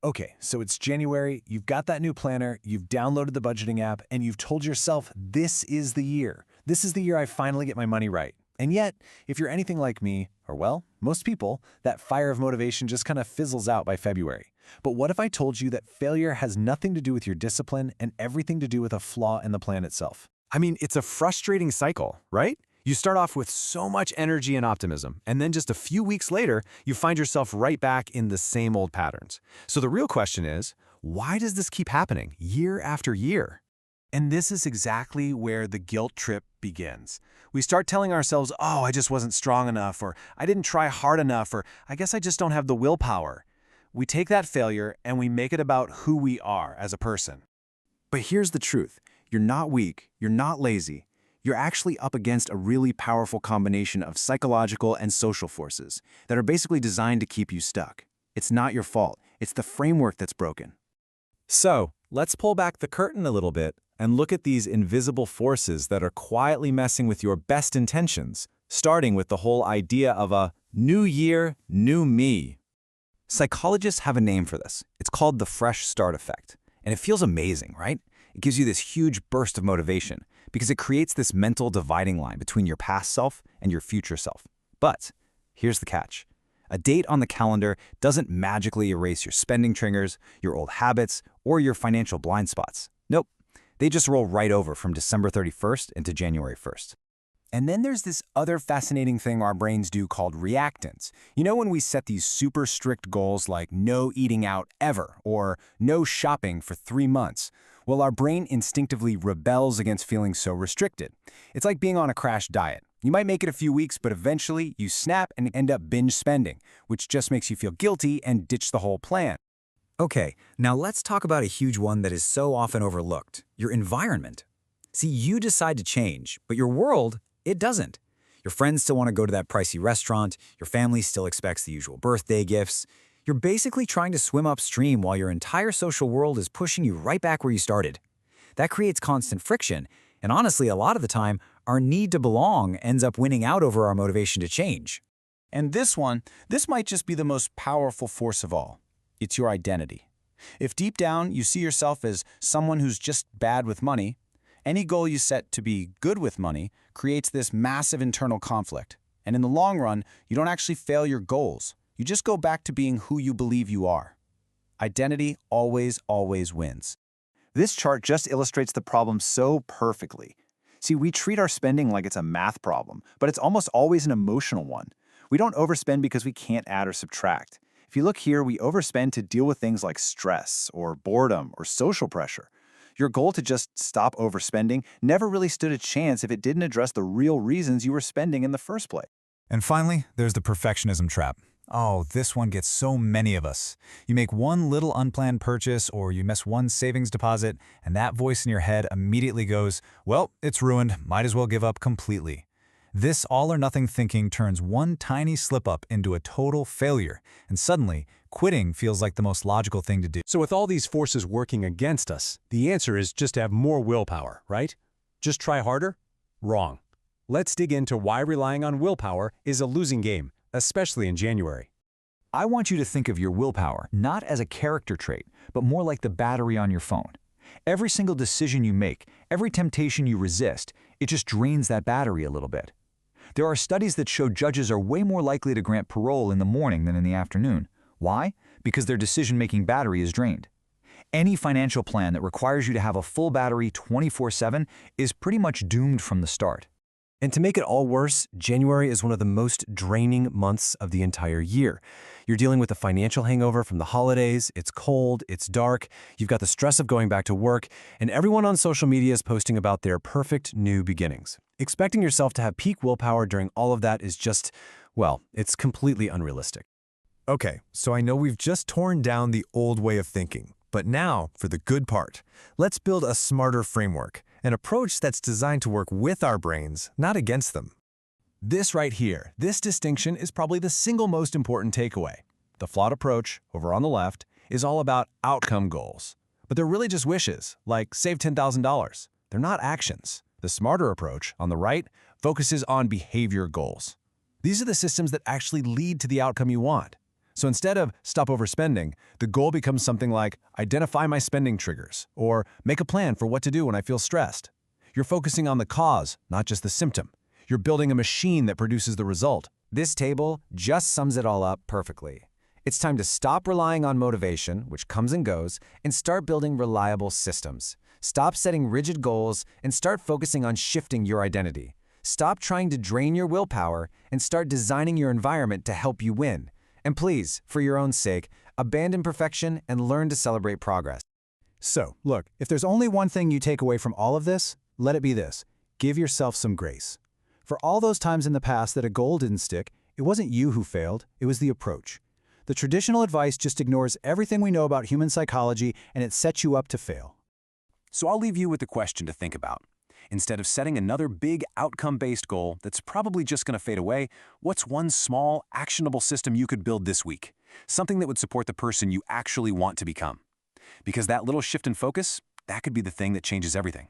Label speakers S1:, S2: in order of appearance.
S1: Okay, so it's January, you've got that new planner, you've downloaded the budgeting app, and you've told yourself, this is the year. This is the year I finally get my money right. And yet, if you're anything like me, or well, most people, that fire of motivation just kind of fizzles out by February. But what if I told you that failure has nothing to do with your discipline and everything to do with a flaw in the plan itself?
S2: I mean, it's a frustrating cycle, right? You start off with so much energy and optimism, and then just a few weeks later, you find yourself right back in the same old patterns. So the real question is, why does this keep happening year after year?
S1: And this is exactly where the guilt trip begins. We start telling ourselves, oh, I just wasn't strong enough, or I didn't try hard enough, or I guess I just don't have the willpower. We take that failure and we make it about who we are as a person.
S3: But here's the truth. You're not weak, you're not lazy. You're actually up against a really powerful combination of psychological and social forces that are basically designed to keep you stuck. It's not your fault. It's the framework that's broken.
S2: So, let's pull back the curtain a little bit and look at these invisible forces that are quietly messing with your best intentions, starting with the whole idea of a new year, new me. Psychologists have a name for this. It's called the fresh start effect. And it feels amazing, right? It gives you this huge burst of motivation because it creates this mental dividing line between your past self and your future self. But here's the catch. A date on the calendar doesn't magically erase your spending triggers, your old habits, or your financial blind spots. Nope. They just roll right over from December 31st into January 1st.
S1: And then there's this other fascinating thing our brains do called reactance. You know, when we set these super strict goals like no eating out ever or no shopping for 3 months, well, our brain instinctively rebels against feeling so restricted. It's like being on a crash diet. You might make it a few weeks, but eventually you snap and end up binge spending, which just makes you feel guilty and ditch the whole plan.
S4: Okay, now let's talk about a huge one that is so often overlooked, your environment. See, you decide to change, but your world, it doesn't. Your friends still want to go to that pricey restaurant, your family still expects the usual birthday gifts. You're basically trying to swim upstream while your entire social world is pushing you right back where you started. That creates constant friction, and honestly, a lot of the time, our need to belong ends up winning out over our motivation to change.
S1: And this might just be the most powerful force of all. It's your identity. If deep down you see yourself as someone who's just bad with money, any goal you set to be good with money creates this massive internal conflict. And in the long run, you don't actually fail your goals. You just go back to being who you believe you are. Identity always, always wins.
S3: This chart just illustrates the problem so perfectly. See, we treat our spending like it's a math problem, but it's almost always an emotional one. We don't overspend because we can't add or subtract. If you look here, we overspend to deal with things like stress or boredom or social pressure. Your goal to just stop overspending never really stood a chance if it didn't address the real reasons you were spending in the first place.
S5: And finally, there's the perfectionism trap. Oh, this one gets so many of us. You make one little unplanned purchase or you miss one savings deposit, and that voice in your head immediately goes, well, it's ruined, might as well give up completely. This all-or-nothing thinking turns one tiny slip-up into a total failure, and suddenly, quitting feels like the most logical thing to do.
S2: So with all these forces working against us, the answer is just to have more willpower, right? Just try harder? Wrong. Let's dig into why relying on willpower is a losing game, especially in January.
S4: I want you to think of your willpower not as a character trait, but more like the battery on your phone. Every single decision you make, every temptation you resist, it just drains that battery a little bit. There are studies that show judges are way more likely to grant parole in the morning than in the afternoon. Why? Because their decision-making battery is drained. Any financial plan that requires you to have a full battery 24/7 is pretty much doomed from the start.
S1: And to make it all worse, January is one of the most draining months of the entire year. You're dealing with the financial hangover from the holidays, it's cold, it's dark, you've got the stress of going back to work, and everyone on social media is posting about their perfect new beginnings. Expecting yourself to have peak willpower during all of that is just, well, it's completely unrealistic.
S6: Okay, so I know we've just torn down the old way of thinking, but now for the good part. Let's build a smarter framework, an approach that's designed to work with our brains, not against them.
S1: This right here, this distinction is probably the single most important takeaway. The flawed approach, over on the left, is all about outcome goals. But they're really just wishes, like save $10,000. They're not actions. The smarter approach, on the right, focuses on behavior goals. These are the systems that actually lead to the outcome you want.
S3: So instead of stop overspending, the goal becomes something like identify my spending triggers or make a plan for what to do when I feel stressed. You're focusing on the cause, not just the symptom. You're building a machine that produces the result.
S1: This table just sums it all up perfectly. It's time to stop relying on motivation, which comes and goes, and start building reliable systems. Stop setting rigid goals and start focusing on shifting your identity. Stop trying to drain your willpower and start designing your environment to help you win. And please, for your own sake, abandon perfection and learn to celebrate progress.
S3: So, look, if there's only one thing you take away from all of this, let it be this. Give yourself some grace. For all those times in the past that a goal didn't stick, it wasn't you who failed, it was the approach. The traditional advice just ignores everything we know about human psychology and it sets you up to fail.
S1: So I'll leave you with the question to think about. Instead of setting another big outcome-based goal that's probably just going to fade away, what's one small, actionable system you could build this week? Something that would support the person you actually want to become. Because that little shift in focus, that could be the thing that changes everything.